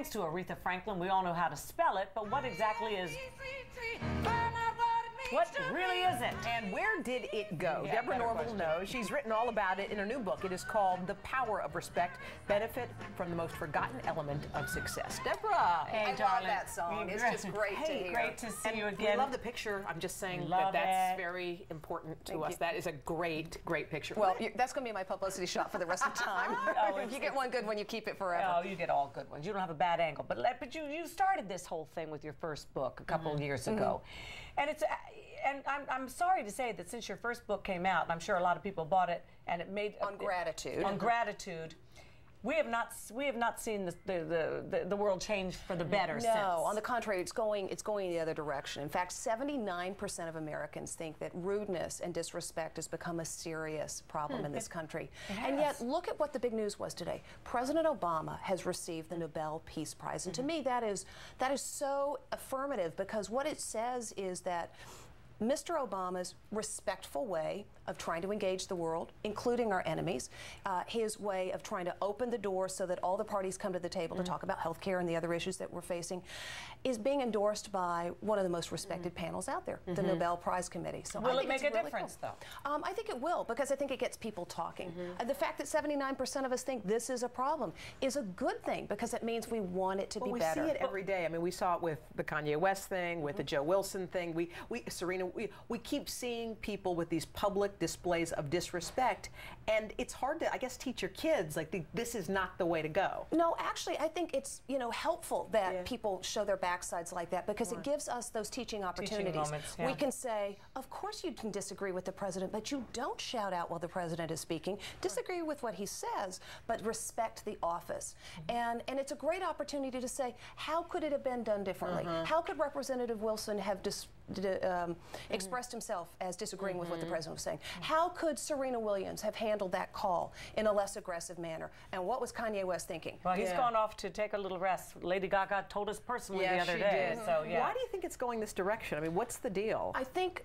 thanks to Aretha Franklin. We all know how to spell it, but what exactly is... What really is it? And where did it go? Yeah, Deborah Norville knows. She's written all about it in her new book. It is called The Power of Respect, Benefit from the Most Forgotten Element of Success. Deborah. Hey, I love that song. It's just great to hear. Great to see you And again. we love the picture. I'm just saying that's very important to us. That is a great, great picture. Well, that's going to be my publicity shot for the rest of the time. You get one good one, you keep it forever. Oh, you get all good ones. You don't have a bad angle. But you started this whole thing with your first book a couple years ago. And I'm sorry to say that since your first book came out, and I'm sure a lot of people bought it, and it made on gratitude. On gratitude, we have not seen the world change for the better since. No, on the contrary, it's going the other direction. In fact, 79% of Americans think that rudeness and disrespect has become a serious problem in this country. And yet, look at what the big news was today. President Obama has received the Nobel Peace Prize, and to me, that is so affirmative, because what it says is that Mr. Obama's respectful way of trying to engage the world, including our enemies, his way of trying to open the door so that all the parties come to the table to talk about health care and the other issues that we're facing, is being endorsed by one of the most respected panels out there, the Nobel Prize Committee. So will it make a difference, though? I think it will, because I think it gets people talking. The fact that 79% of us think this is a problem is a good thing, because it means we want it to be better. We see it every day. I mean, we saw it with the Kanye West thing, with the Joe Wilson thing. We keep seeing people with these public displays of disrespect, and it's hard to, I guess, teach your kids, like, this is not the way to go. No, actually, I think it's, helpful that people show their backsides like that, because it gives us those teaching opportunities. Moments, We can say, of course you can disagree with the president, but you don't shout out while the president is speaking. Disagree with what he says, but respect the office. And it's a great opportunity to say, how could it have been done differently? How could Representative Wilson have expressed himself as disagreeing with what the president was saying? How could Serena Williams have handled that call in a less aggressive manner? And what was Kanye West thinking? Well, he's gone off to take a little rest. Lady Gaga told us personally the other day. So, why do you think it's going this direction? I mean, what's the deal? I think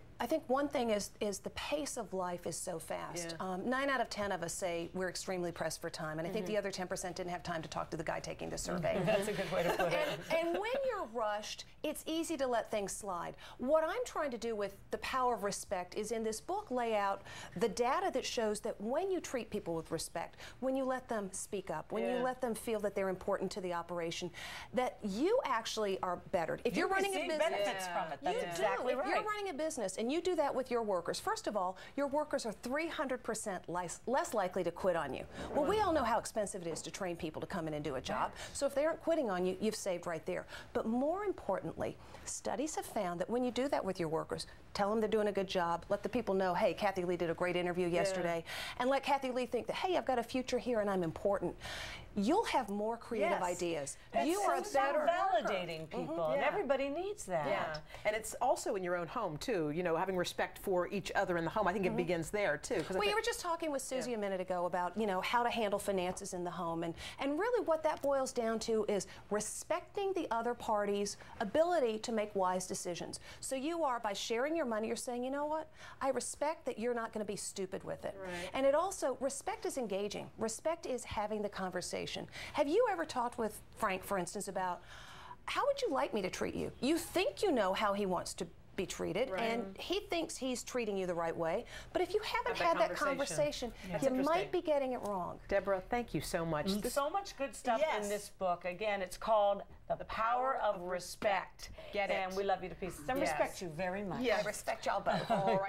one thing is the pace of life is so fast. 9 out of 10 of us say we're extremely pressed for time, and I think the other 10% didn't have time to talk to the guy taking the survey. That's a good way to put it. And when you're rushed, it's easy to let things slide. What I'm trying to do with the power of respect is, in this book, lay out the data that shows that when you treat people with respect, when you let them speak up, when you let them feel that they're important to the operation, that you actually are bettered. If you're running a business, benefits from it. That's exactly right. If you're running a business and you do that with your workers, first of all, your workers are 300% less likely to quit on you. Well, we all know how expensive it is to train people to come in and do a job. So if they aren't quitting on you, you've saved right there. But more importantly, studies have found that when you do that with your workers, tell them they're doing a good job, let the people know, hey, Kathy Lee did a great interview yesterday, and let Kathy Lee think that, hey, I've got a future here and I'm important. You'll have more creative ideas. You are better validating people, and everybody needs that. And it's also in your own home, too, having respect for each other in the home. I think it begins there, too. Well, you were just talking with Susie a minute ago about, how to handle finances in the home, and really what that boils down to is respecting the other party's ability to make wise decisions. So you are, by sharing your money, you're saying, you know what, I respect that you're not going to be stupid with it. And it also, respect is engaging. Respect is having the conversation. Have you ever talked with Frank, for instance, about how would you like me to treat you? You think you know how he wants to be treated, and he thinks he's treating you the right way, but if you haven't had that conversation, you might be getting it wrong. Deborah, thank you so much. So much good stuff in this book. Again, it's called The Power of Respect. Get it. And we love you to pieces and respect you very much. I respect y'all both. All right.